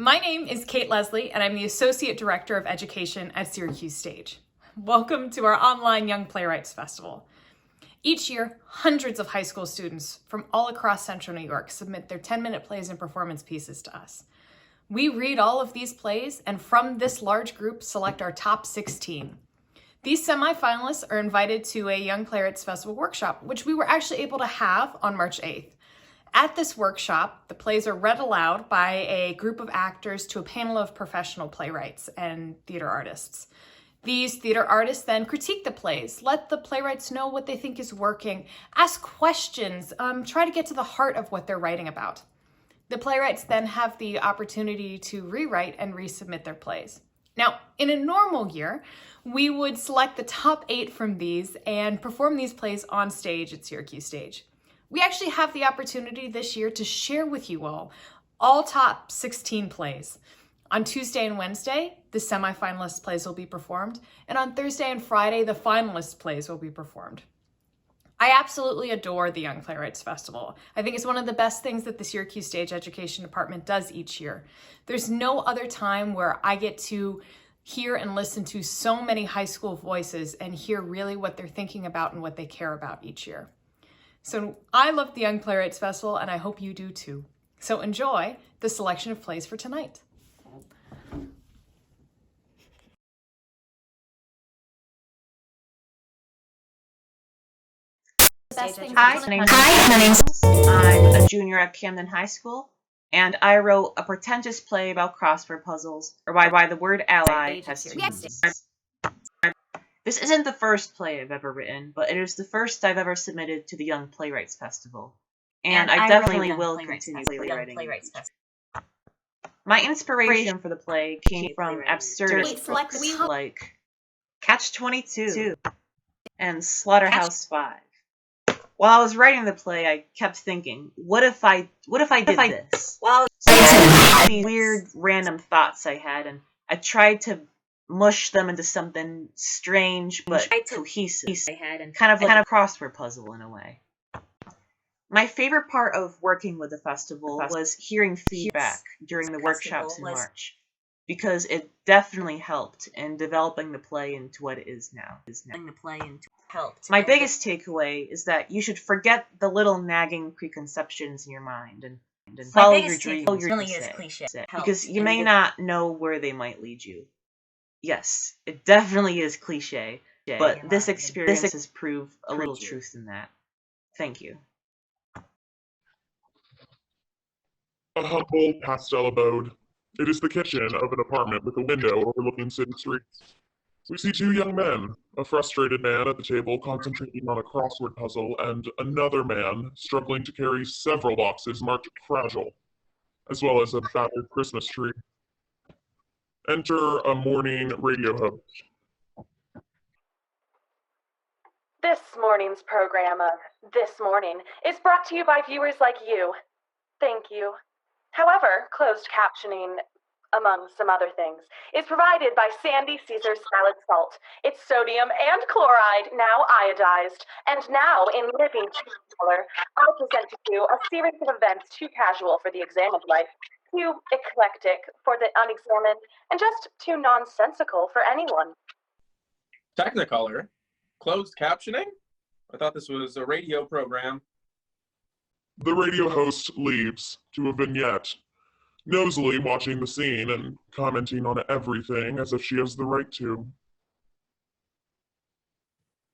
My name is Kate Leslie, and I'm the Associate Director of Education at Syracuse Stage. Welcome to our online Young Playwrights Festival. Each year, hundreds of high school students from all across Central New York submit their 10-minute plays and performance pieces to us. We read all of these plays, and from this large group, select our top 16. These semifinalists are invited to a Young Playwrights Festival workshop, which we were actually able to have on March 8th. At this workshop, the plays are read aloud by a group of actors to a panel of professional playwrights and theater artists. These theater artists then critique the plays, let the playwrights know what they think is working, ask questions, try to get to the heart of what they're writing about. The playwrights then have the opportunity to rewrite and resubmit their plays. Now, in a normal year, we would select the top 8 from these and perform these plays on stage at Syracuse Stage. We actually have the opportunity this year to share with you all top 16 plays. On Tuesday and Wednesday, the semifinalist plays will be performed, and on Thursday and Friday, the finalist plays will be performed. I absolutely adore the Young Playwrights Festival. I think it's one of the best things that the Syracuse Stage Education Department does each year. There's no other time where I get to hear and listen to so many high school voices and hear really what they're thinking about and what they care about each year. So I love the Young Playwrights Festival, and I hope you do too. So enjoy the selection of plays for tonight. Hi, my name's I'm a junior at Camden High School, and I wrote a pretentious play about crossword puzzles, or why the word ally has 2 meanings. This isn't the first play I've ever written, but it is the first I've ever submitted to the Young Playwrights Festival, and I definitely will continue playwriting. My inspiration for the play came from absurdist books like Catch-22 and Slaughterhouse-Five. While I was writing the play, I kept thinking, what if I did this? Well, these weird, random thoughts I had, and I tried to mush them into something strange but cohesive, kind of like a crossword puzzle in a way. My favorite part of working with the festival was hearing feedback during the workshops in March, because it definitely helped in developing the play into what it is now. My biggest takeaway is that you should forget the little nagging preconceptions in your mind and follow your dreams. Because you may not know where they might lead you. Yes, it definitely is cliche, but this experience has proved a little truth in that. Thank you. A humble pastel abode. It is the kitchen of an apartment with a window overlooking city streets. We see 2 young men, a frustrated man at the table concentrating on a crossword puzzle, and another man struggling to carry several boxes marked fragile, as well as a battered Christmas tree. Enter a morning radio host. This morning's program of This Morning is brought to you by viewers like you. Thank you. However, closed captioning, among some other things, is provided by Sandy Caesar Salad Salt. It's sodium and chloride, now iodized, and now in living truth color. I'll present to you a series of events too casual for the examined life, too eclectic for the unexamined, and just too nonsensical for anyone. Technicolor? Closed captioning? I thought this was a radio program. The radio host leaves to a vignette, nosily watching the scene and commenting on everything as if she has the right to.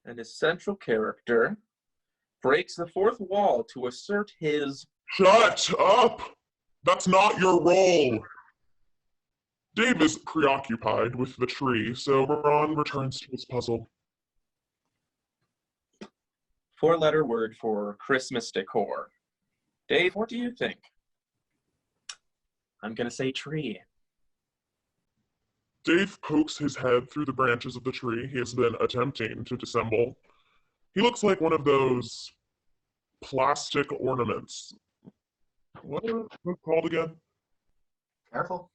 And his central character breaks the fourth wall to assert his... Shut up! That's not your role! Dave is preoccupied with the tree, so Ron returns to his puzzle. 4-letter word for Christmas decor. Dave, what do you think? I'm gonna say tree. Dave pokes his head through the branches of the tree he has been attempting to disassemble. He looks like one of those plastic ornaments. What are those called again? Careful.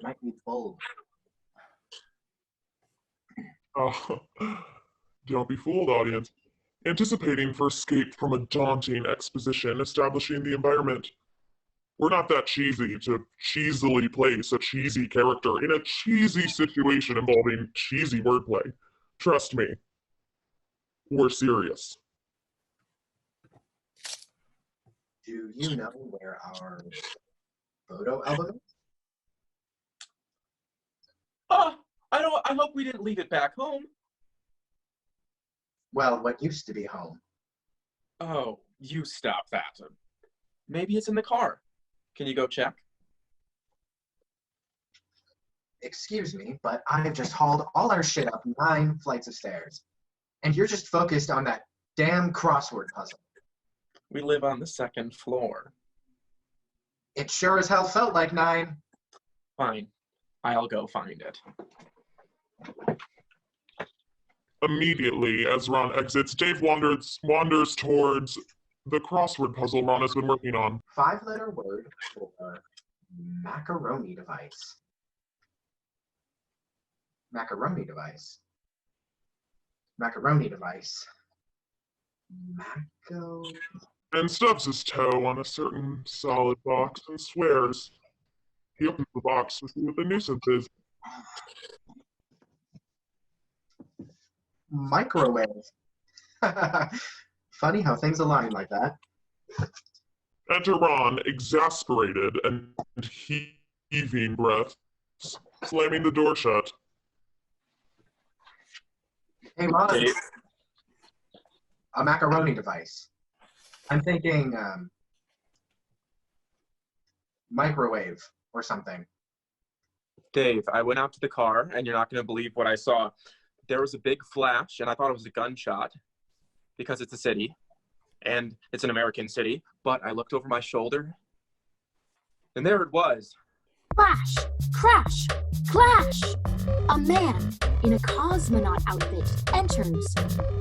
Might be bold. Oh, don't be fooled, audience. Anticipating for escape from a daunting exposition establishing the environment. We're not that cheesy to cheesily place a cheesy character in a cheesy situation involving cheesy wordplay. Trust me, we're serious. Do you know where our photo album is? I hope we didn't leave it back home. Well, what used to be home. Oh, you stop that. Maybe it's in the car. Can you go check? Excuse me, but I've just hauled all our shit up 9 flights of stairs. And you're just focused on that damn crossword puzzle. We live on the 2nd floor. It sure as hell felt like 9. Fine. I'll go find it. Immediately, as Ron exits, Dave wanders towards the crossword puzzle Ron has been working on. 5-letter word for macaroni device. Macaroni device. Macaroni device. And stubs his toe on a certain solid box and swears. He opens the box to see what the nuisance is. Microwave. Funny how things align like that. Enter Ron, exasperated and heaving breath, slamming the door shut. Hey, Ron. Dave? A macaroni device. I'm thinking microwave or something. Dave, I went out to the car, and you're not going to believe what I saw. There was a big flash, and I thought it was a gunshot because it's a city, and it's an American city. But I looked over my shoulder, and there it was. Flash! Crash! Clash! A man in a cosmonaut outfit enters,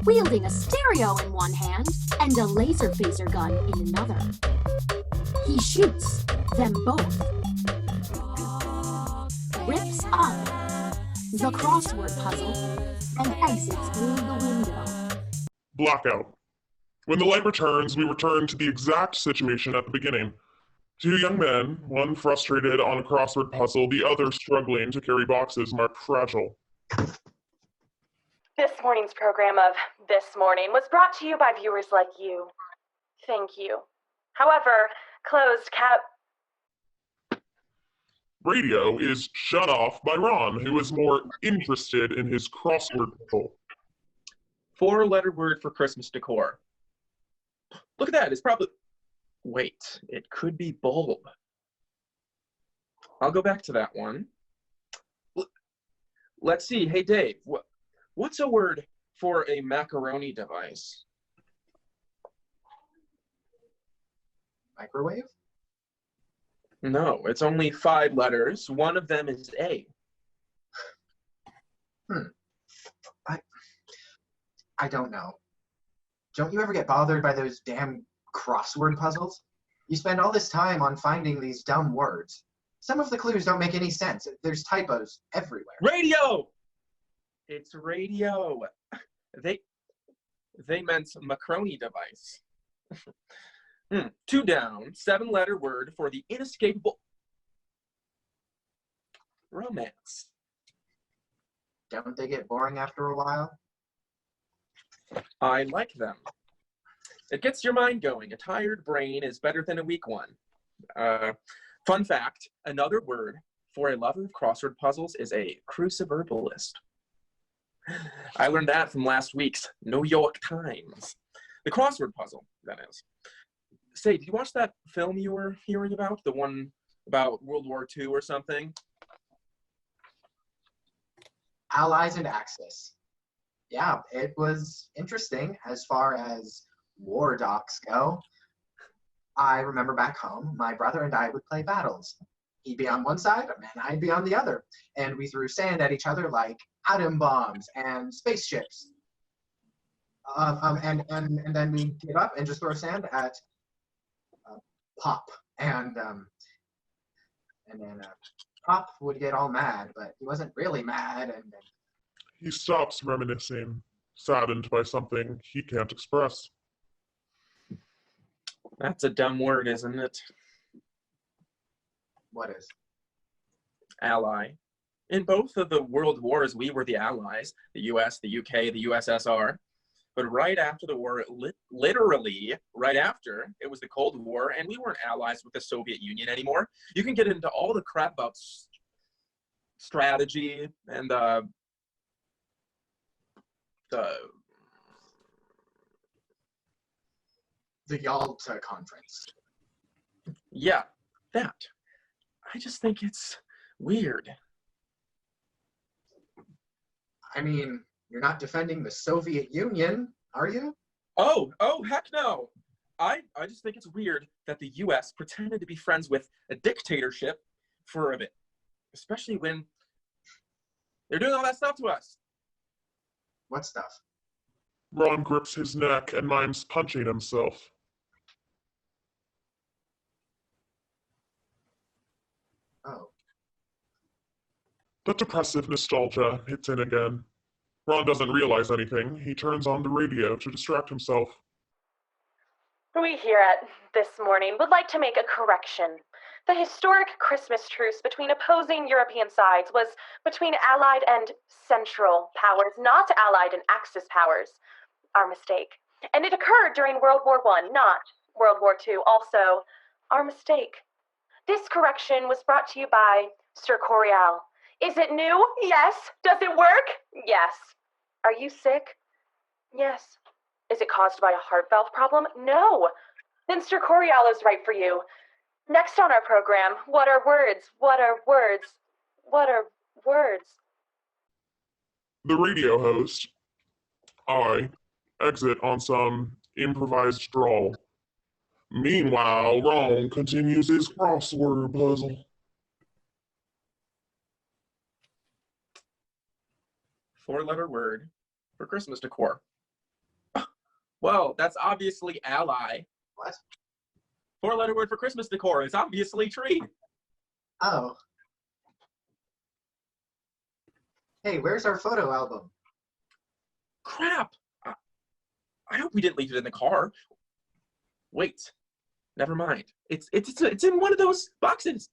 wielding a stereo in one hand and a laser phaser gun in another. He shoots them both. Rips up the crossword puzzle and exits through the window. Blackout. When the light returns, we return to the exact situation at the beginning. 2 young men, one frustrated on a crossword puzzle, the other struggling to carry boxes marked fragile. This morning's program of This Morning was brought to you by viewers like you. Thank you. However, closed cap... Radio is shut off by Ron, who is more interested in his crossword puzzle. 4-letter word for Christmas decor. Look at that. It's probably... Wait, it could be bulb. I'll go back to that one. Let's see. Hey, Dave, what's a word for a macaroni device? Microwave? No, it's only 5 letters. One of them is A. I don't know. Don't you ever get bothered by those damn crossword puzzles? You spend all this time on finding these dumb words. Some of the clues don't make any sense. There's typos everywhere. Radio! It's radio. They meant macaroni device. 2 down, 7-letter word for the inescapable romance. Don't they get boring after a while? I like them. It gets your mind going. A tired brain is better than a weak one. Fun fact, another word for a lover of crossword puzzles is a cruciverbalist. I learned that from last week's New York Times. The crossword puzzle, that is. Say, did you watch that film you were hearing about? The one about World War II or something? Allies and Axis. Yeah, it was interesting as far as war docs go. I remember back home, my brother and I would play battles. He'd be on one side, and I'd be on the other. And we threw sand at each other like atom bombs and spaceships. And then we'd get up and just throw sand at Pop. And then Pop would get all mad, but he wasn't really mad. And He stops reminiscing, saddened by something he can't express. That's a dumb word, isn't it? What is? Ally. In both of the world wars, we were the allies, the US, the UK, the USSR. But right after the war, literally right after, it was the Cold War, and we weren't allies with the Soviet Union anymore. You can get into all the crap about strategy and the Yalta Conference. Yeah, that. I just think it's weird. I mean, you're not defending the Soviet Union, are you? Oh, heck no. I just think it's weird that the US pretended to be friends with a dictatorship for a bit, especially when they're doing all that stuff to us. What stuff? Ron grips his neck and mimes punching himself. Oh. The depressive nostalgia hits in again. Ron doesn't realize anything. He turns on the radio to distract himself. We here at This Morning would like to make a correction. The historic Christmas truce between opposing European sides was between Allied and Central powers, not Allied and Axis powers. Our mistake. And it occurred during World War I, not World War II. Also, our mistake. This correction was brought to you by Sir Corial. Is it new? Yes. Does it work? Yes. Are you sick? Yes. Is it caused by a heart valve problem? No. Then Sir Corial is right for you. Next on our program, what are words? What are words? What are words? The radio host, I, exit on some improvised drawl. Meanwhile, Ron continues his crossword puzzle. Four-letter word for Christmas decor. Well, that's obviously ally. What? Four-letter word for Christmas decor. It's obviously tree. Oh. Hey, where's our photo album? Crap. I hope we didn't leave it in the car. Wait. Never mind. It's in one of those boxes.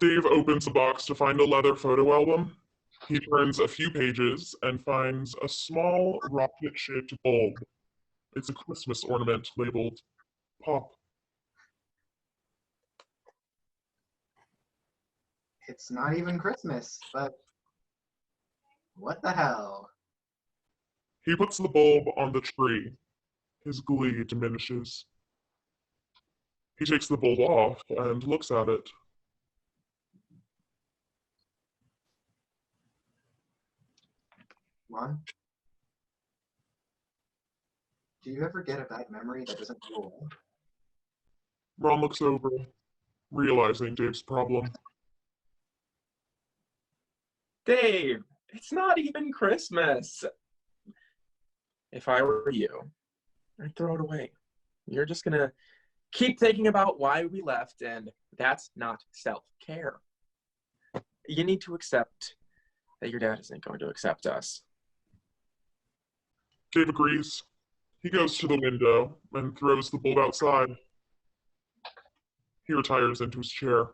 Dave opens the box to find a leather photo album. He turns a few pages and finds a small rocket-shaped bulb. It's a Christmas ornament labeled Pop. It's not even Christmas, but what the hell? He puts the bulb on the tree. His glee diminishes. He takes the bulb off and looks at it. Ron? Do you ever get a bad memory that doesn't go away? Ron looks over, realizing Dave's problem. Dave, it's not even Christmas. If I were you, I'd throw it away. You're just gonna keep thinking about why we left, and that's not self-care. You need to accept that your dad isn't going to accept us. Dave agrees. He goes to the window and throws the bulb outside. He retires into his chair.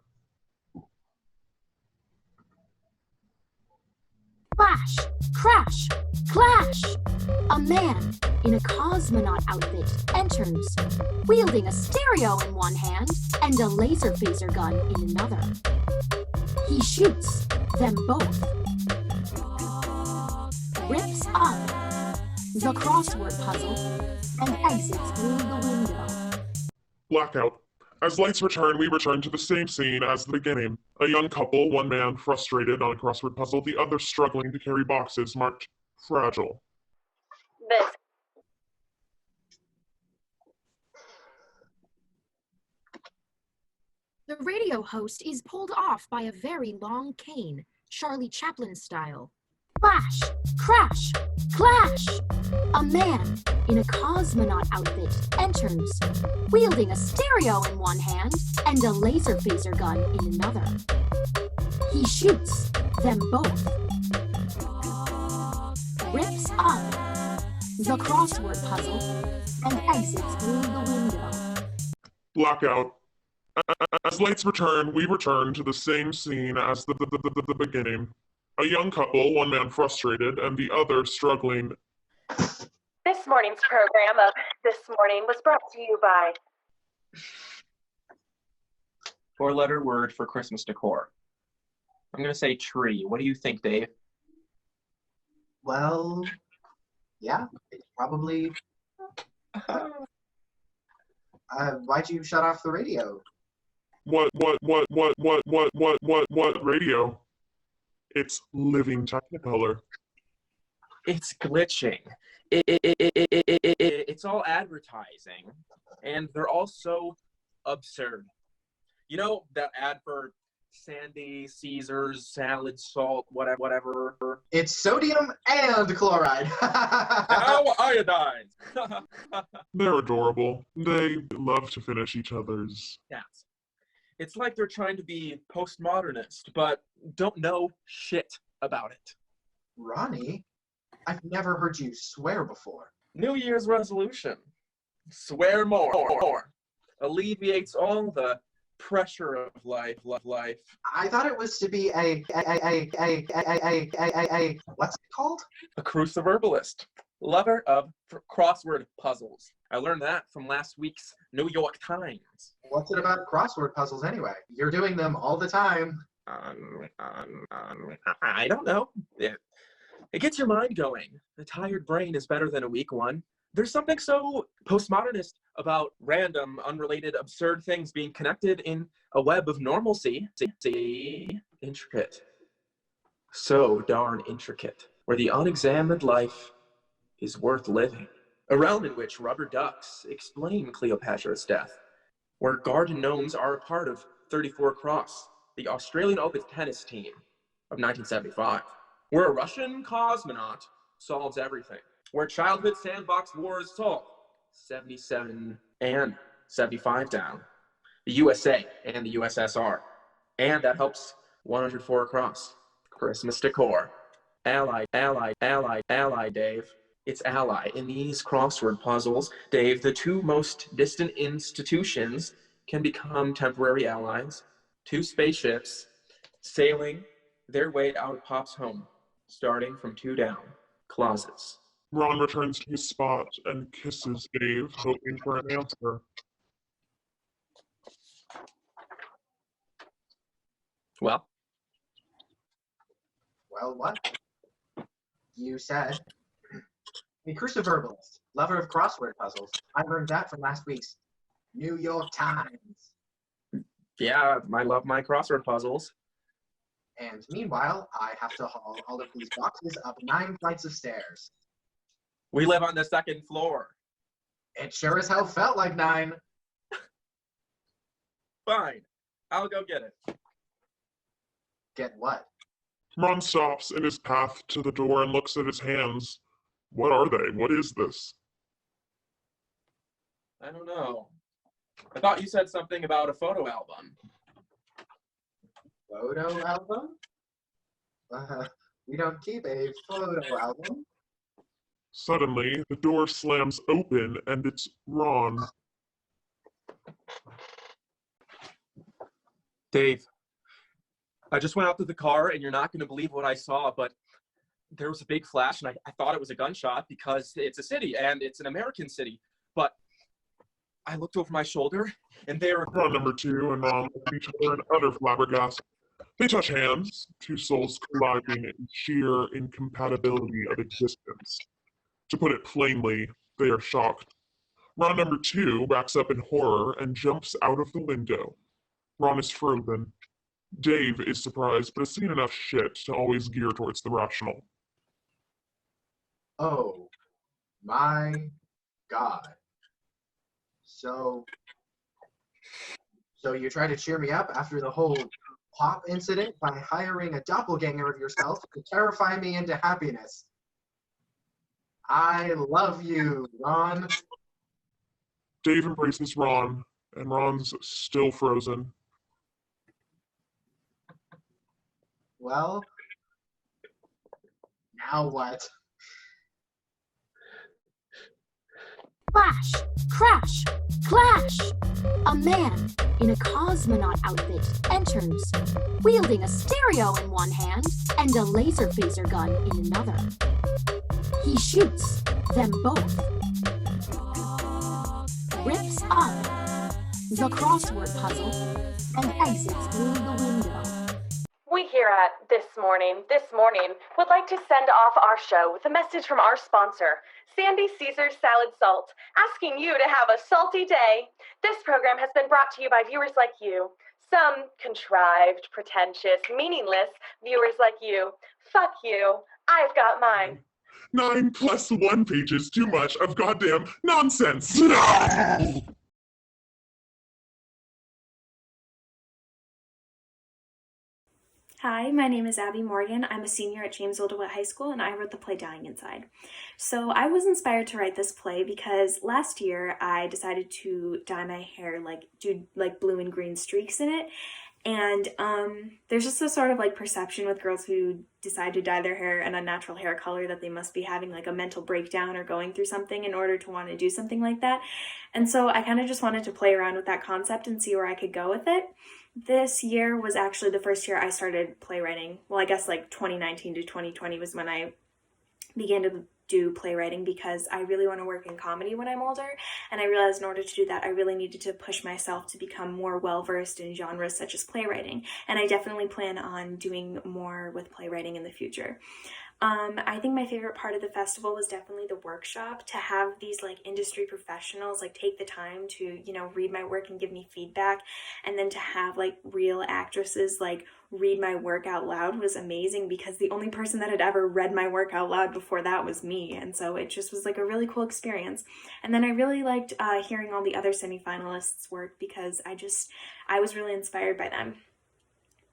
Flash! Crash! Clash! A man in a cosmonaut outfit enters, wielding a stereo in one hand and a laser phaser gun in another. He shoots them both. Rips up the crossword puzzle and exits through the window. Blackout. As lights return, we return to the same scene as the beginning. A young couple, one man frustrated on a crossword puzzle, the other struggling to carry boxes marked fragile. This. The radio host is pulled off by a very long cane, Charlie Chaplin style. Flash! Crash! Clash! A man in a cosmonaut outfit enters, wielding a stereo in one hand and a laser phaser gun in another. He shoots them both. Rips up the crossword puzzle and exits through the window. Blackout. As lights return, we return to the same scene as the beginning. A young couple, one man frustrated and the other struggling. This morning's program of This Morning was brought to you by... Four-letter word for Christmas decor. I'm going to say tree. What do you think, Dave? Well, yeah, it's probably. Why'd you shut off the radio? What radio? It's living Technicolor. It's glitching. It's all advertising, and they're all so absurd. You know that ad for Sandy, Caesars, salad, salt, whatever. It's sodium and chloride. Now iodine. They're adorable. They love to finish each other's. Yes. It's like they're trying to be postmodernist, but don't know shit about it. Ronnie, I've never heard you swear before. New Year's resolution. Swear more. Alleviates all the pressure of life. I thought it was to be what's it called? A cruciverbalist. Lover of crossword puzzles. I learned that from last week's New York Times. What's it about crossword puzzles anyway? You're doing them all the time. I don't know. It gets your mind going. A tired brain is better than a weak one. There's something so postmodernist about random, unrelated, absurd things being connected in a web of normalcy. Intricate. So darn intricate. Where the unexamined life is worth living. A realm in which rubber ducks explain Cleopatra's death. Where garden gnomes are a part of 34 Cross, the Australian Open tennis team of 1975. Where a Russian cosmonaut solves everything. Where childhood sandbox wars solve 77 and 75 down. The USA and the USSR. And that helps 104 across. Christmas decor. Ally, Dave. It's ally. In these crossword puzzles, Dave, the two most distant institutions can become temporary allies. Two spaceships sailing their way out of Pop's home, starting from 2 down. Closets. Ron returns to his spot and kisses Dave, hoping for an answer. Well, what? You said a cruciverbalist, lover of crossword puzzles. I learned that from last week's New York Times. yeah, I love my crossword puzzles. And meanwhile, I have to haul all of these boxes up 9 flights of stairs. We live on the 2nd floor. It sure as hell felt like 9. Fine. I'll go get it. Get what? Ron stops in his path to the door and looks at his hands. What are they? What is this? I don't know. I thought you said something about a photo album. Photo album? We don't keep a photo album. Suddenly, the door slams open and it's Ron. Dave, I just went out to the car and you're not going to believe what I saw, but there was a big flash and I thought it was a gunshot because it's a city and it's an American city. But I looked over my shoulder and they were... Ron number 2 and Ron look at each other in utter flabbergasted. They touch hands, two souls colliding in sheer incompatibility of existence. To put it plainly, they are shocked. Ron number 2 backs up in horror and jumps out of the window. Ron is frozen. Dave is surprised, but has seen enough shit to always gear towards the rational. Oh, my God. So you try to cheer me up after the whole Pop incident by hiring a doppelganger of yourself to terrify me into happiness. I love you, Ron. Dave embraces Ron, and Ron's still frozen. Well, now what? Clash, crash, clash! A man in a cosmonaut outfit enters, wielding a stereo in one hand and a laser phaser gun in another. He shoots them both. Rips up the crossword puzzle and exits through the window. We here at This Morning would like to send off our show with a message from our sponsor, Sandy Caesar's Salad Salt, asking you to have a salty day. This program has been brought to you by viewers like you. Some contrived, pretentious, meaningless viewers like you. Fuck you. I've got mine. 9 + 1 pages too much of goddamn nonsense. Hi, my name is Abby Morgan. I'm a senior at Jamesville-DeWitt High School, and I wrote the play Dying Inside. So I was inspired to write this play because last year I decided to dye my hair, do blue and green streaks in it. And there's just a sort of perception with girls who decide to dye their hair an unnatural hair color that they must be having a mental breakdown or going through something in order to want to do something like that. And so I kind of just wanted to play around with that concept and see where I could go with it. This year was actually the first year I started playwriting. Well, I guess 2019 to 2020 was when I began to do playwriting because I really want to work in comedy when I'm older, and I realized in order to do that I really needed to push myself to become more well-versed in genres such as playwriting, and I definitely plan on doing more with playwriting in the future. I think my favorite part of the festival was definitely the workshop, to have these industry professionals take the time to read my work and give me feedback, and then to have real actresses read my work out loud was amazing, because the only person that had ever read my work out loud before that was me, and so it just was a really cool experience. And then I really liked hearing all the other semi-finalists' work, because I was really inspired by them.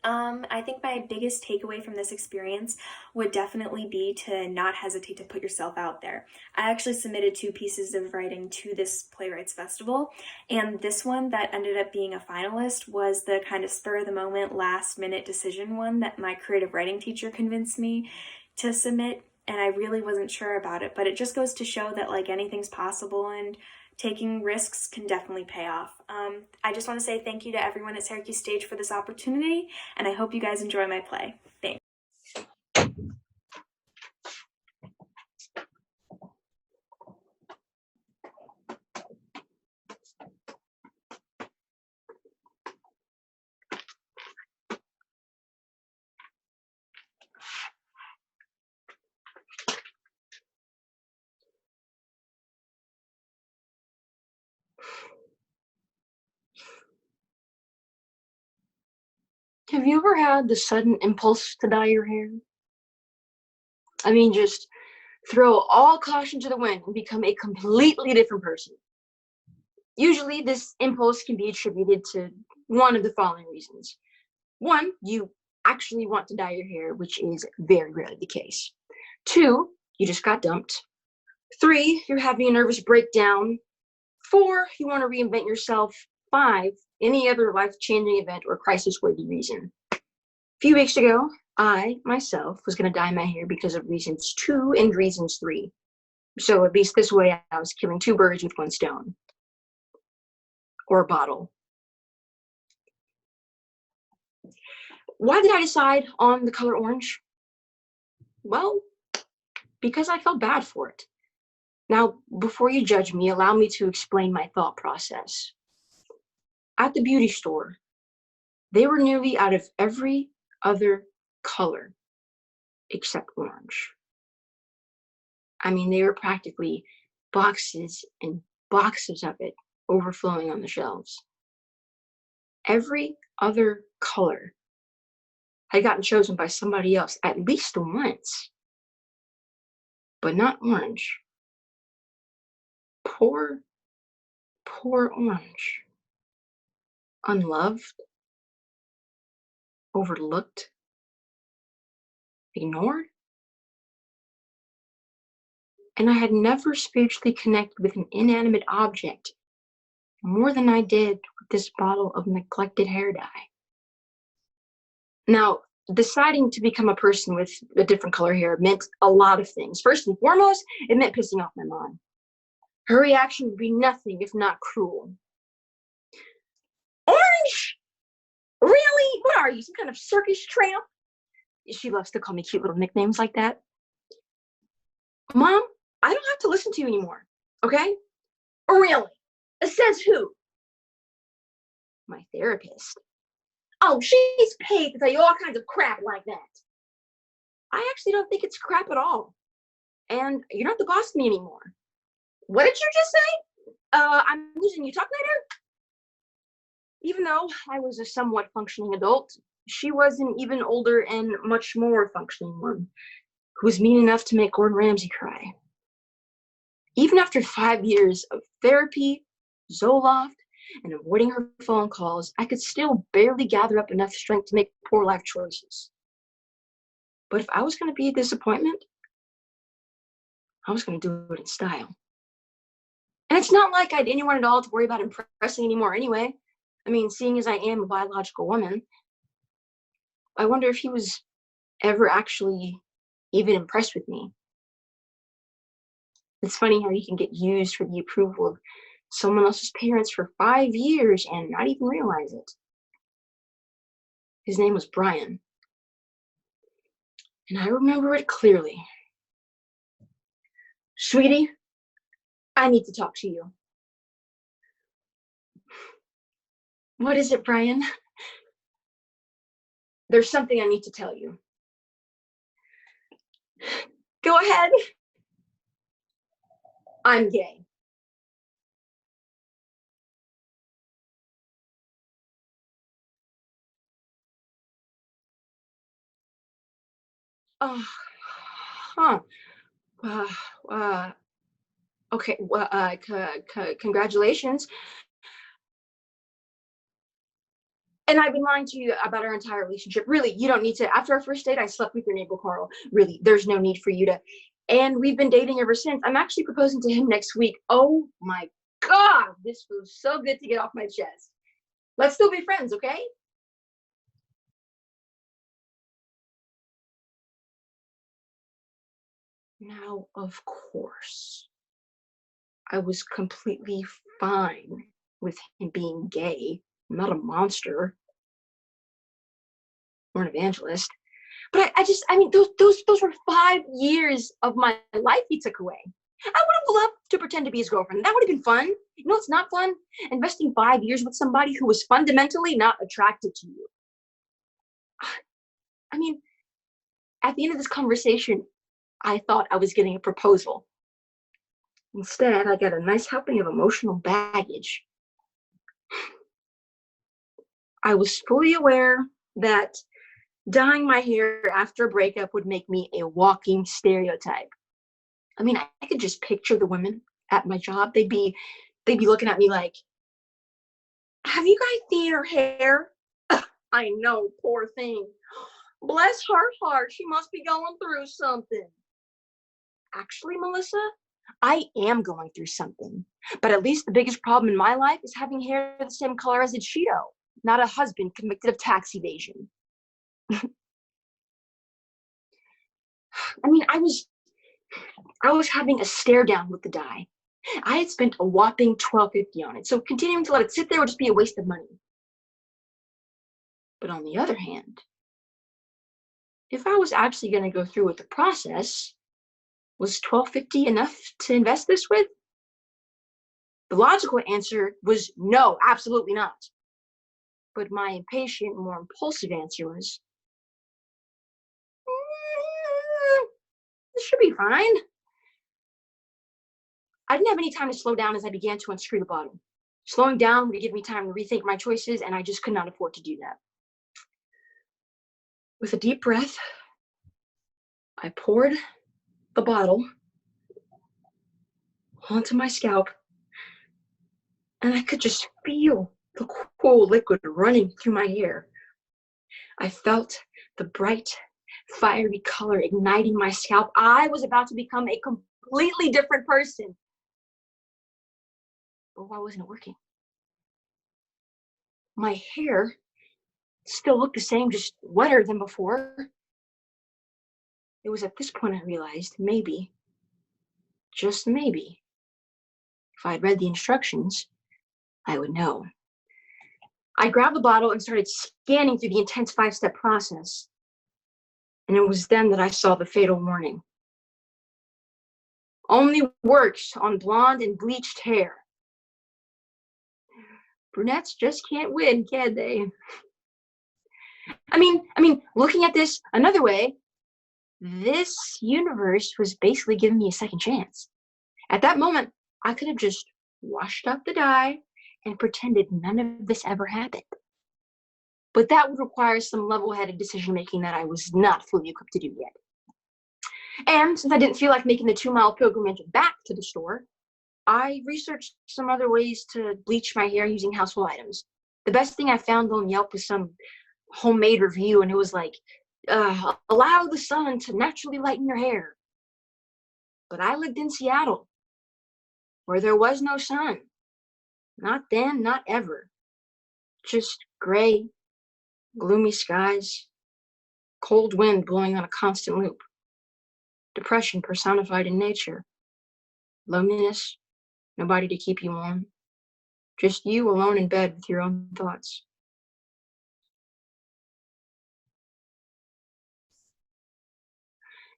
I think my biggest takeaway from this experience would definitely be to not hesitate to put yourself out there. I actually submitted 2 pieces of writing to this Playwrights Festival, and this one that ended up being a finalist was the kind of spur-of-the-moment, last-minute decision one that my creative writing teacher convinced me to submit, and I really wasn't sure about it, but it just goes to show that anything's possible, and taking risks can definitely pay off. I just want to say thank you to everyone at Syracuse Stage for this opportunity, and I hope you guys enjoy my play. Thanks. Have you ever had the sudden impulse to dye your hair? I mean, just throw all caution to the wind and become a completely different person. Usually, this impulse can be attributed to one of the following reasons. 1, you actually want to dye your hair, which is very rarely the case. 2, you just got dumped. 3, you're having a nervous breakdown. 4, you want to reinvent yourself. 5, any other life-changing event or crisis-worthy reason. A few weeks ago, I, myself, was going to dye my hair because of reasons 2 and reasons 3. So at least this way, I was killing 2 birds with 1 stone. Or a bottle. Why did I decide on the color orange? Well, because I felt bad for it. Now, before you judge me, allow me to explain my thought process. At the beauty store, they were nearly out of every other color except orange. I mean, they were practically boxes and boxes of it overflowing on the shelves. Every other color had gotten chosen by somebody else at least once, but not orange. Poor orange. Unloved, overlooked, ignored. And I had never spiritually connected with an inanimate object more than I did with this bottle of neglected hair dye. Now, deciding to become a person with a different color hair meant a lot of things. First and foremost, it meant pissing off my mom. her reaction would be nothing if not cruel. Orange? Really? What are you, some kind of circus tramp? She loves to call me cute little nicknames like that. Mom, I don't have to listen to you anymore, okay? Really? Says who? My therapist. Oh, she's paid to tell you all kinds of crap like that. I actually don't think it's crap at all. And you're not the boss of me anymore. What did you just say? I'm losing you. Talk later? Even though I was a somewhat functioning adult, she was an even older and much more functioning one who was mean enough to make Gordon Ramsay cry. Even after 5 years of therapy, Zoloft, and avoiding her phone calls, I could still barely gather up enough strength to make poor life choices. But if I was going to be a disappointment, I was going to do it in style. And it's not like I had anyone at all to worry about impressing anymore anyway. I mean, seeing as I am a biological woman, I wonder if he was ever actually even impressed with me. It's funny how you can get used for the approval of someone else's parents for 5 years and not even realize it. His name was Brian. And I remember it clearly. Sweetie, I need to talk to you. What is it, Brian? There's something I need to tell you. Go ahead. I'm gay. Huh. Okay, well, congratulations. And I've been lying to you about our entire relationship. Really, you don't need to. After our first date, I slept with your neighbor, Carl. Really, there's no need for you to. And we've been dating ever since. I'm actually proposing to him next week. Oh my God, this feels so good to get off my chest. Let's still be friends, okay? Now, of course, I was completely fine with him being gay. I'm not a monster or an evangelist. But I mean, those were 5 years of my life he took away. I would have loved to pretend to be his girlfriend. That would have been fun. You know, it's not fun investing 5 years with somebody who was fundamentally not attracted to you. I mean, at the end of this conversation, I thought I was getting a proposal. Instead, I got a nice helping of emotional baggage. I was fully aware that dyeing my hair after a breakup would make me a walking stereotype. I mean, I could just picture the women at my job. They'd be looking at me like, have you guys seen her hair? I know, poor thing. Bless her heart, she must be going through something. Actually, Melissa, I am going through something. But at least the biggest problem in my life is having hair the same color as a Cheeto, not a husband convicted of tax evasion. I mean, I was having a stare down with the dye. I had spent a whopping $12.50 on it, so continuing to let it sit there would just be a waste of money. But on the other hand, if I was actually going to go through with the process, was $12.50 enough to invest this with? The logical answer was no, absolutely not. But my impatient, more impulsive answer was, this should be fine. I didn't have any time to slow down as I began to unscrew the bottle. Slowing down would give me time to rethink my choices, and I just could not afford to do that. With a deep breath, I poured the bottle onto my scalp, and I could just feel the cool liquid running through my hair. I felt the bright, fiery color igniting my scalp. I was about to become a completely different person. But why wasn't it working? My hair still looked the same, just wetter than before. It was at this point I realized maybe, just maybe, If I'd read the instructions, I would know. I grabbed the bottle and started scanning through the intense 5-step process. And it was then that I saw the fatal warning. Only works on blonde and bleached hair. Brunettes just can't win, can they? I mean, looking at this another way, this universe was basically giving me a second chance. At that moment, I could have just washed up the die and pretended none of this ever happened. But that would require some level-headed decision-making that I was not fully equipped to do yet. And since I didn't feel like making the 2-mile pilgrimage back to the store, I researched some other ways to bleach my hair using household items. The best thing I found on Yelp was some homemade review, and it was like, allow the sun to naturally lighten your hair. But I lived in Seattle, where there was no sun. Not then, not ever. Just gray, gloomy skies, cold wind blowing on a constant loop. Depression personified in nature. Loneliness, nobody to keep you warm. Just you alone in bed with your own thoughts.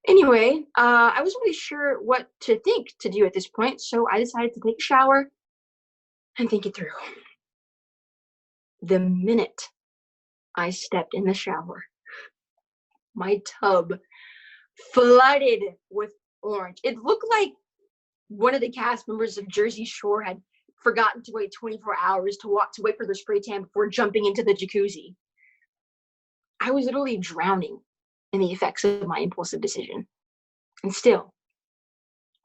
Anyway, I wasn't really sure what to think to do at this point, so I decided to take a shower and think it through. The minute I stepped in the shower, my tub flooded with orange. It looked like one of the cast members of Jersey Shore had forgotten to wait 24 hours to wait for their spray tan before jumping into the jacuzzi. I was literally drowning in the effects of my impulsive decision. And still,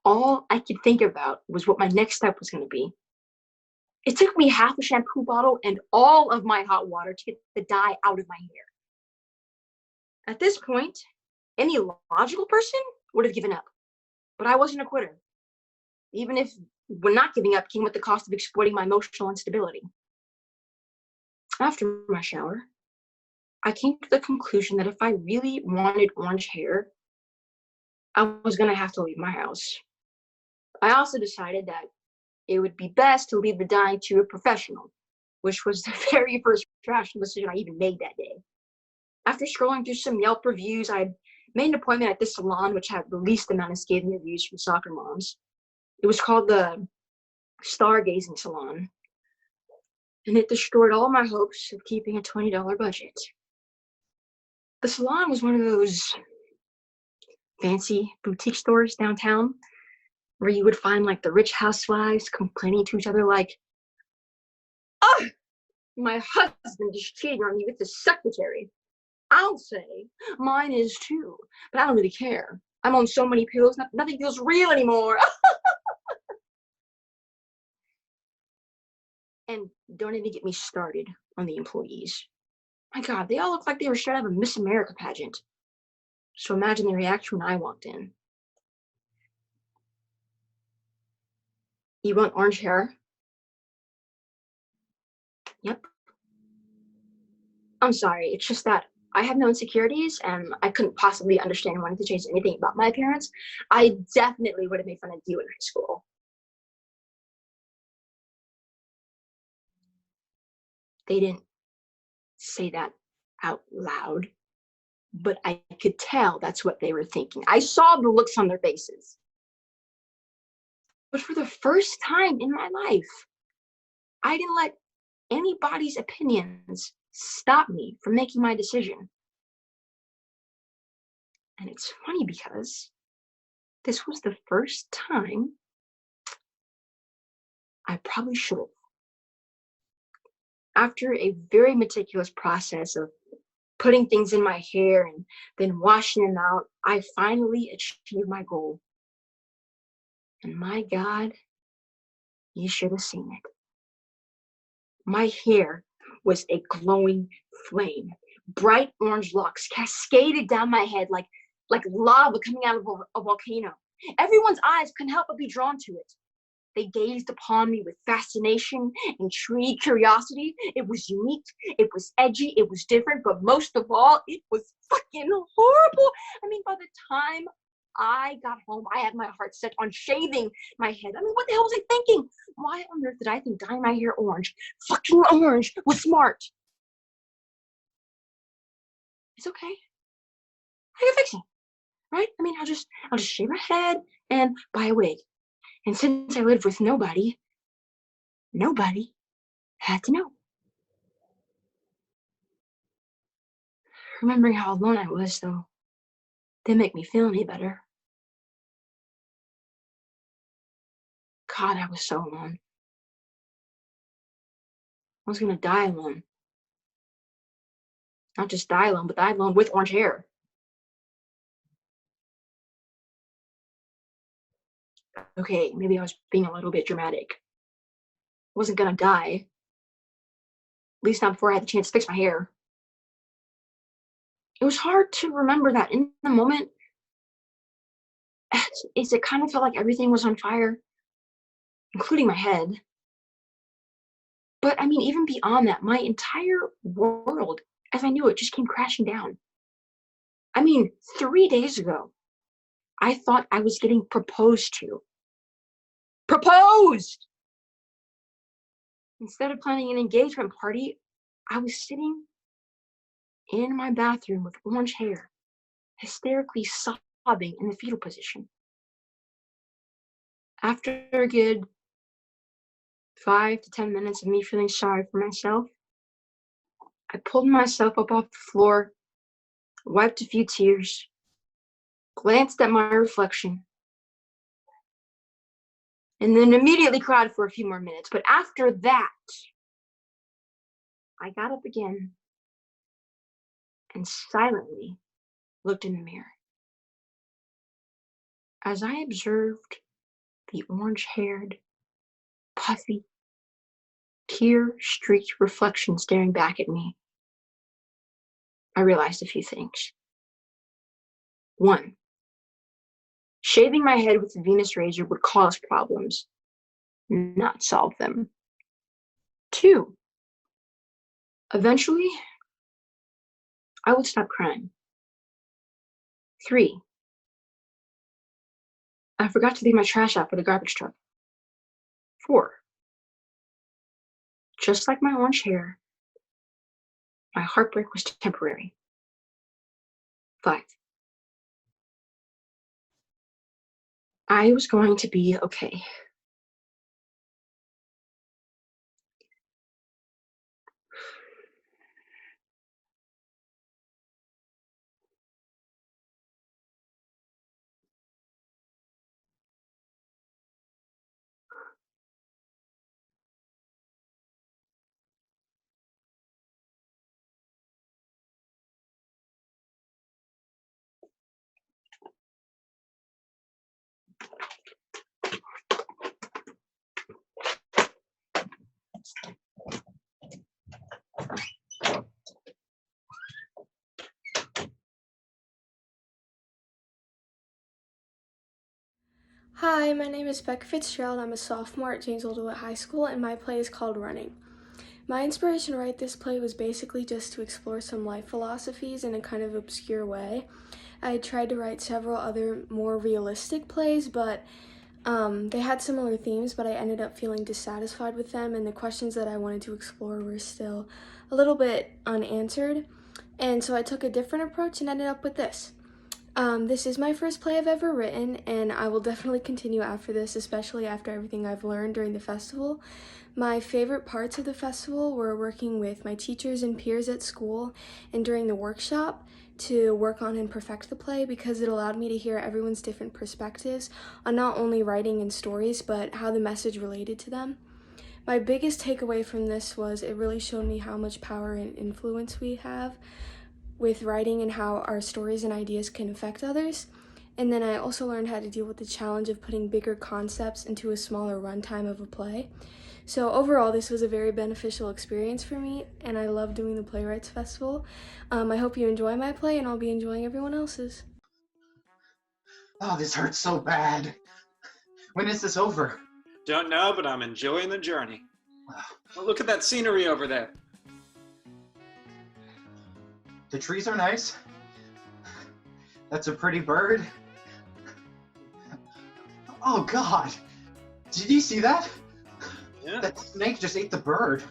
all I could think about was what my next step was going to be. It took me half a shampoo bottle and all of my hot water to get the dye out of my hair. At this point, any logical person would have given up. But I wasn't a quitter. Even if when not giving up came with the cost of exploiting my emotional instability. After my shower, I came to the conclusion that if I really wanted orange hair, I was going to have to leave my house. I also decided that it would be best to leave the dyeing to a professional, which was the very first rational decision I even made that day. After scrolling through some Yelp reviews, I made an appointment at this salon, which had the least amount of scathing reviews from soccer moms. It was called the Stargazing Salon, and it destroyed all my hopes of keeping a $20 budget. The salon was one of those fancy boutique stores downtown where you would find like the rich housewives complaining to each other like, "Oh, my husband is cheating on me with his secretary. I'll say mine is too, but I don't really care. I'm on so many pills, nothing feels real anymore." And don't even get me started on the employees. My God, they all look like they were straight out of a Miss America pageant. So imagine the reaction when I walked in. "You want orange hair?" "Yep." "I'm sorry, it's just that I have no insecurities and I couldn't possibly understand wanting to change anything about my appearance. I definitely would have made fun of you in high school." They didn't say that out loud, but I could tell that's what they were thinking. I saw the looks on their faces. But for the first time in my life, I didn't let anybody's opinions stop me from making my decision. And it's funny because this was the first time I probably should have. After a very meticulous process of putting things in my hair and then washing them out, I finally achieved my goal. And my God, you should have seen it. My hair was a glowing flame. Bright orange locks cascaded down my head like lava coming out of a volcano. Everyone's eyes couldn't help but be drawn to it. They gazed upon me with fascination, intrigue, curiosity. It was unique, it was edgy, it was different, but most of all, it was fucking horrible. I mean, by the time I got home, I had my heart set on shaving my head. I mean, what the hell was I thinking? Why on earth did I think dyeing my hair orange, fucking orange, was smart? It's okay. I can fix it, right? I mean, I'll just shave my head and buy a wig. And since I lived with nobody had to know. Remembering how alone I was, though, didn't make me feel any better. God, I was so alone. I was gonna die alone. Not just die alone, but die alone with orange hair. Okay, maybe I was being a little bit dramatic. I wasn't gonna die. At least not before I had the chance to fix my hair. It was hard to remember that in the moment. It kind of felt like everything was on fire, including my head. But I mean, even beyond that, my entire world, as I knew it, just came crashing down. I mean, 3 days ago, I thought I was getting proposed to. Proposed! Instead of planning an engagement party, I was sitting in my bathroom with orange hair, hysterically sobbing in the fetal position. After a good 5 to 10 minutes of me feeling sorry for myself, I pulled myself up off the floor, wiped a few tears, glanced at my reflection, and then immediately cried for a few more minutes. But after that, I got up again and silently looked in the mirror. As I observed the orange-haired, puffy, tear-streaked reflection staring back at me, I realized a few things. 1, shaving my head with a Venus razor would cause problems, not solve them. 2, eventually, I would stop crying. 3, I forgot to leave my trash out for the garbage truck. 4, just like my orange hair, my heartbreak was temporary. 5, I was going to be okay. Hi, my name is Fitzgerald. I'm a sophomore at Jamesville-DeWitt High School, and my play is called Running. My inspiration to write this play was basically just to explore some life philosophies in a kind of obscure way. I tried to write several other more realistic plays, but they had similar themes, but I ended up feeling dissatisfied with them, and the questions that I wanted to explore were still a little bit unanswered. And so I took a different approach and ended up with this. This is my first play I've ever written, and I will definitely continue after this, especially after everything I've learned during the festival. My favorite parts of the festival were working with my teachers and peers at school and during the workshop to work on and perfect the play, because it allowed me to hear everyone's different perspectives on not only writing and stories, but how the message related to them. My biggest takeaway from this was it really showed me how much power and influence we have with writing and how our stories and ideas can affect others. And then I also learned how to deal with the challenge of putting bigger concepts into a smaller runtime of a play. So overall, this was a very beneficial experience for me, and I love doing the Playwrights Festival. I hope you enjoy my play, and I'll be enjoying everyone else's. Oh, this hurts so bad. When is this over? Don't know, but I'm enjoying the journey. Well, look at that scenery over there. The trees are nice. That's a pretty bird. Oh God! Did you see that? Yeah. That snake just ate the bird.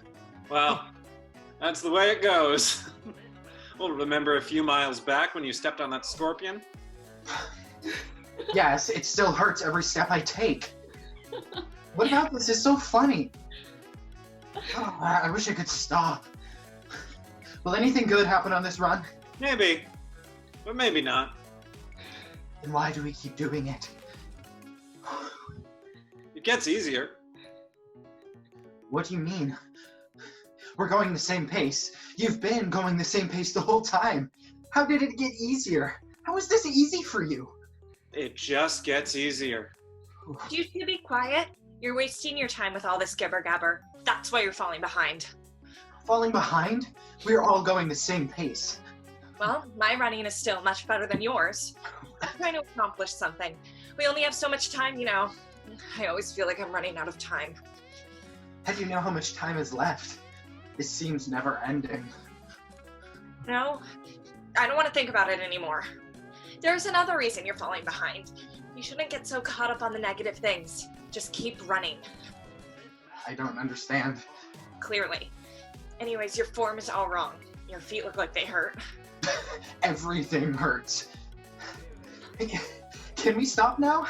Well, that's the way it goes. Well, remember a few miles back when you stepped on that scorpion? Yes, it still hurts every step I take. What about this is so funny? Oh, I wish I could stop. Will anything good happen on this run? Maybe, but maybe not. Then why do we keep doing it? It gets easier. What do you mean? We're going the same pace. You've been going the same pace the whole time. How did it get easier? How is this easy for you? It just gets easier. Do you two be quiet? You're wasting your time with all this gibber-gabber. That's why you're falling behind. Falling behind? We're all going the same pace. Well, my running is still much better than yours. I'm trying to accomplish something. We only have so much time, you know. I always feel like I'm running out of time. How do you know how much time is left? This seems never ending. No, I don't want to think about it anymore. There's another reason you're falling behind. You shouldn't get so caught up on the negative things. Just keep running. I don't understand. Clearly. Anyways, your form is all wrong. Your feet look like they hurt. Everything hurts. Can we stop now?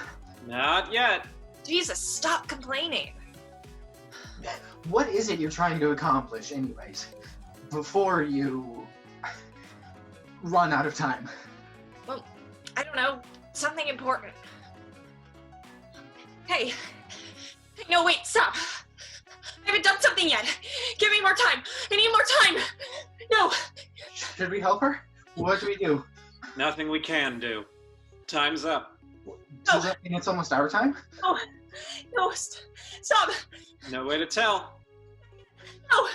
Not yet. Jesus, stop complaining. What is it you're trying to accomplish, anyways? Before you run out of time. Well, I don't know. Something important. Hey. No, wait, stop. I haven't done something yet. Give me more time. I need more time. No. Should we help her? What do we do? Nothing we can do. Time's up. Does that mean it's almost our time? No. No, stop. No way to tell. No.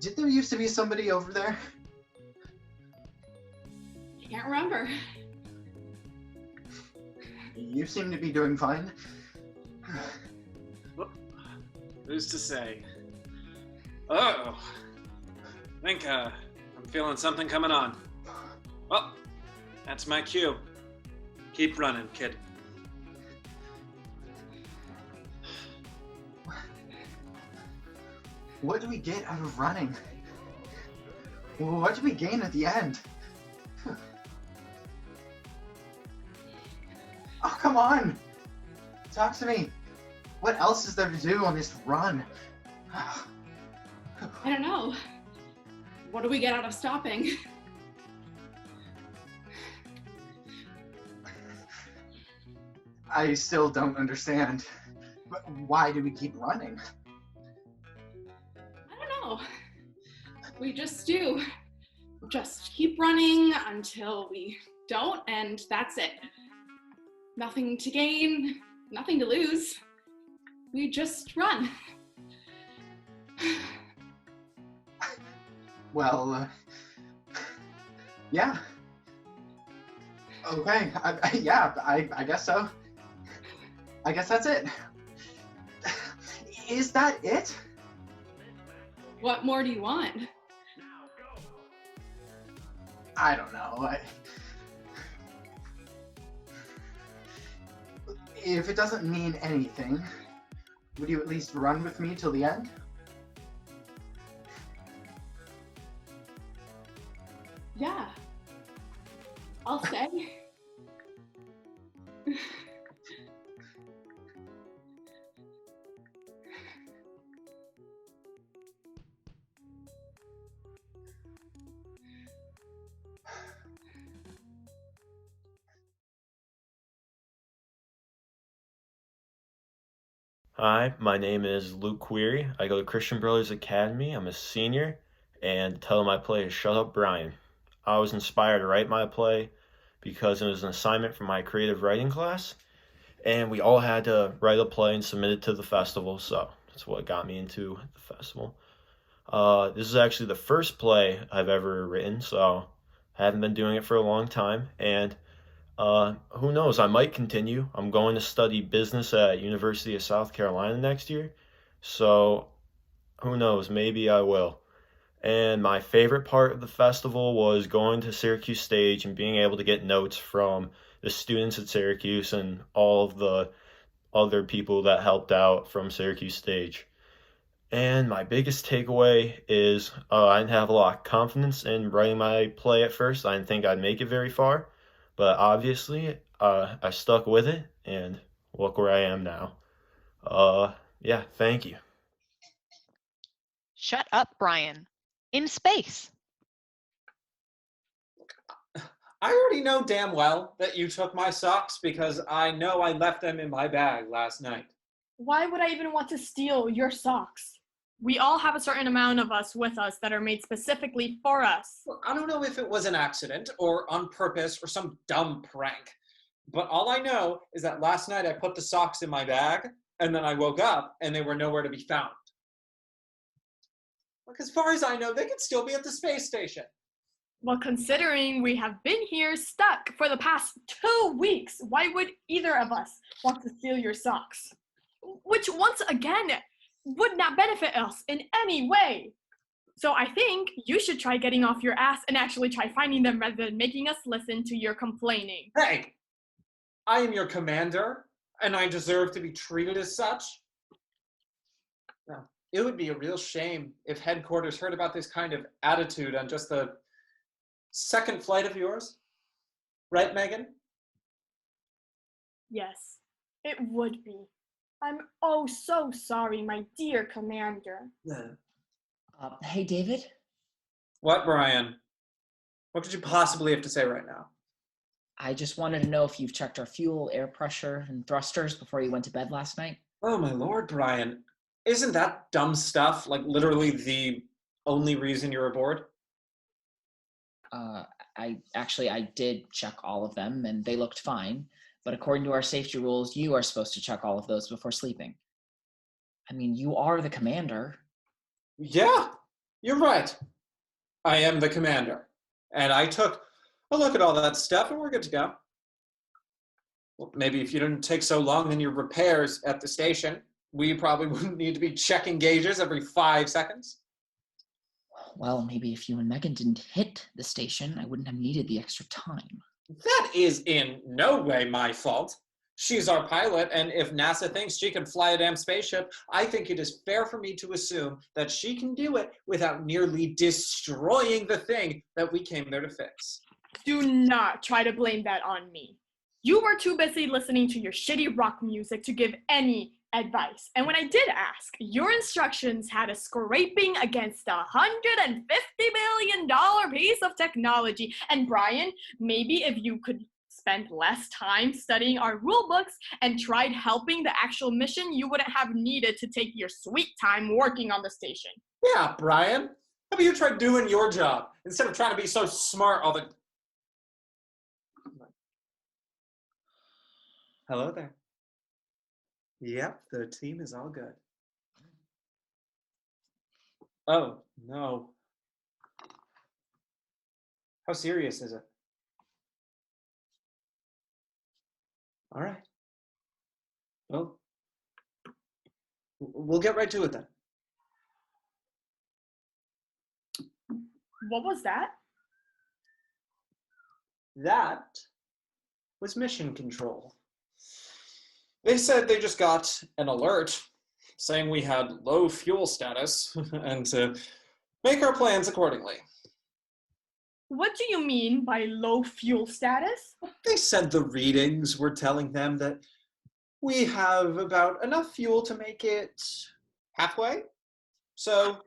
Did there used to be somebody over there? I can't remember. You seem to be doing fine. Who's to say? Oh, I think I'm feeling something coming on. Well, that's my cue. Keep running, kid. What do we get out of running? What do we gain at the end? Oh, come on! Talk to me. What else is there to do on this run? I don't know. What do we get out of stopping? I still don't understand. But why do we keep running? I don't know. We just do. Just keep running until we don't, and that's it. Nothing to gain, nothing to lose. We just run. Well, yeah. Okay, I guess so. I guess that's it. Is that it? What more do you want? I don't know. If it doesn't mean anything, would you at least run with me till the end? Yeah. I'll stay. Hi, my name is Luke Queri. I go to Christian Brothers Academy. I'm a senior, and the title of my play is Shut Up, Brian. I was inspired to write my play because it was an assignment from my creative writing class, and we all had to write a play and submit it to the festival, so that's what got me into the festival. This is actually the first play I've ever written, so I haven't been doing it for a long time, and who knows, I might continue. I'm going to study business at University of South Carolina next year, so who knows, maybe I will. And my favorite part of the festival was going to Syracuse Stage and being able to get notes from the students at Syracuse and all of the other people that helped out from Syracuse Stage. And my biggest takeaway is I didn't have a lot of confidence in writing my play at first. I didn't think I'd make it very far, but obviously I stuck with it and look where I am now. Yeah, thank you. Shut up, Brian. In space. I already know damn well that you took my socks because I know I left them in my bag last night. Why would I even want to steal your socks? We all have a certain amount of us with us that are made specifically for us. Well, I don't know if it was an accident or on purpose or some dumb prank, but all I know is that last night I put the socks in my bag and then I woke up and they were nowhere to be found. Look, as far as I know, they could still be at the space station. Well, considering we have been here stuck for the past 2 weeks, why would either of us want to steal your socks? Which, once again, would not benefit us in any way. So I think you should try getting off your ass and actually try finding them rather than making us listen to your complaining. Hey, I am your commander, and I deserve to be treated as such. Now, it would be a real shame if headquarters heard about this kind of attitude on just the second flight of yours. Right, Megan? Yes, it would be. I'm oh so sorry, my dear commander. Hey, David? What, Brian? What could you possibly have to say right now? I just wanted to know if you've checked our fuel, air pressure, and thrusters before you went to bed last night. Oh, my lord, Brian. Isn't that dumb stuff like literally the only reason you're aboard? I did check all of them, and they looked fine. But according to our safety rules, you are supposed to check all of those before sleeping. I mean, you are the commander. Yeah, you're right. I am the commander. And I took a look at all that stuff, and we're good to go. Well, maybe if you didn't take so long in your repairs at the station, we probably wouldn't need to be checking gauges every 5 seconds. Well, maybe if you and Megan didn't hit the station, I wouldn't have needed the extra time. That is in no way my fault. She's our pilot, and if NASA thinks she can fly a damn spaceship, I think it is fair for me to assume that she can do it without nearly destroying the thing that we came there to fix. Do not try to blame that on me. You were too busy listening to your shitty rock music to give any advice. And when I did ask, your instructions had us scraping against $150 million piece of technology. And Brian, maybe if you could spend less time studying our rule books and tried helping the actual mission, you wouldn't have needed to take your sweet time working on the station. Yeah, Brian. How about you try doing your job instead of trying to be so smart all the... Hello there. Yep, the team is all good. Oh, no. How serious is it? All right. Well, we'll get right to it then. What was that? That was mission control. They said they just got an alert saying we had low fuel status and to make our plans accordingly. What do you mean by low fuel status? They said the readings were telling them that we have about enough fuel to make it halfway. So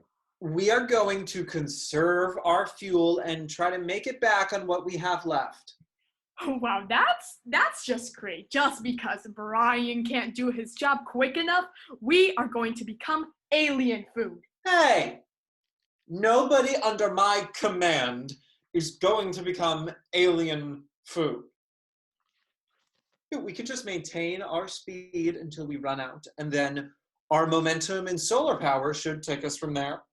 we are going to conserve our fuel and try to make it back on what we have left. Wow, that's just great. Just because Brian can't do his job quick enough, we are going to become alien food. Hey, nobody under my command is going to become alien food. We could just maintain our speed until we run out, and then our momentum and solar power should take us from there.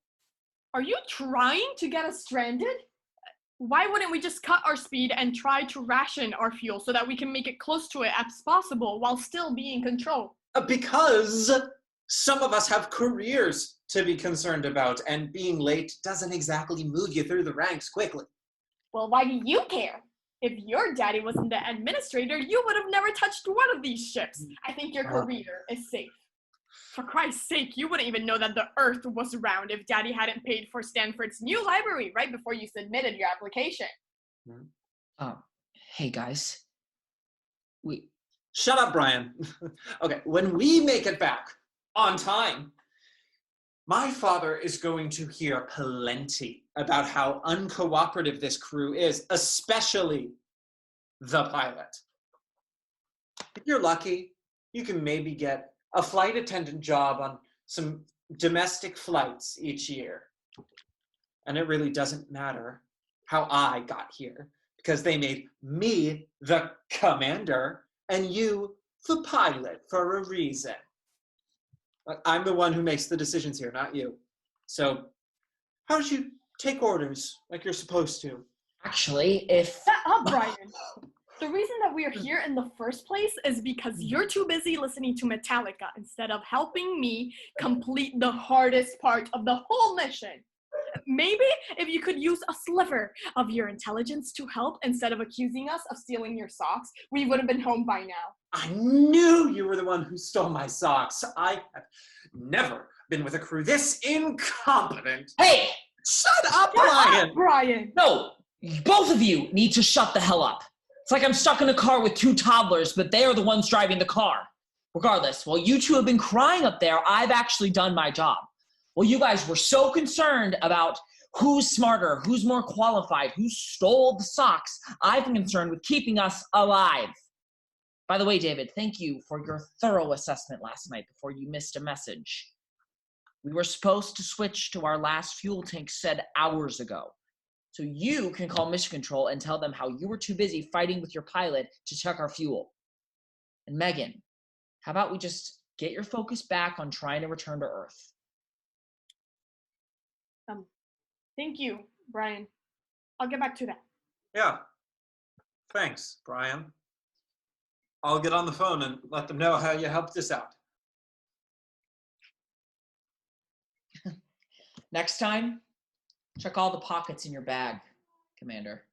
Are you trying to get us stranded? Why wouldn't we just cut our speed and try to ration our fuel so that we can make it close to it as possible while still being in control? Because Some of us have careers to be concerned about, and being late doesn't exactly move you through the ranks quickly. Well, why do you care? If your daddy wasn't the administrator, you would have never touched one of these ships. I think your career is safe. For Christ's sake, you wouldn't even know that the Earth was round if Daddy hadn't paid for Stanford's new library right before you submitted your application. Hey guys. Shut up, Brian. Okay, when we make it back on time, my father is going to hear plenty about how uncooperative this crew is, especially the pilot. If you're lucky, you can maybe get a flight attendant job on some domestic flights each year. And it really doesn't matter how I got here, because they made me the commander and you the pilot for a reason. I'm the one who makes the decisions here, not you. So how did you take orders like you're supposed to? Actually, if... Shut up, Brian! The reason that we are here in the first place is because you're too busy listening to Metallica instead of helping me complete the hardest part of the whole mission. Maybe if you could use a sliver of your intelligence to help instead of accusing us of stealing your socks, we would have been home by now. I knew you were the one who stole my socks. I have never been with a crew this incompetent. Hey! Shut up, Brian! Brian! No! Both of you need to shut the hell up. It's like I'm stuck in a car with two toddlers, but they are the ones driving the car. Regardless, while you two have been crying up there, I've actually done my job. Well, you guys were so concerned about who's smarter, who's more qualified, who stole the socks. I've been concerned with keeping us alive. By the way, David, thank you for your thorough assessment last night before you missed a message. We were supposed to switch to our last fuel tank said hours ago. So you can call Mission Control and tell them how you were too busy fighting with your pilot to check our fuel. And Megan, how about we just get your focus back on trying to return to Earth? Thank you, Brian. I'll get back to that. Yeah. Thanks, Brian. I'll get on the phone and let them know how you helped us out. Next time, check all the pockets in your bag, Commander.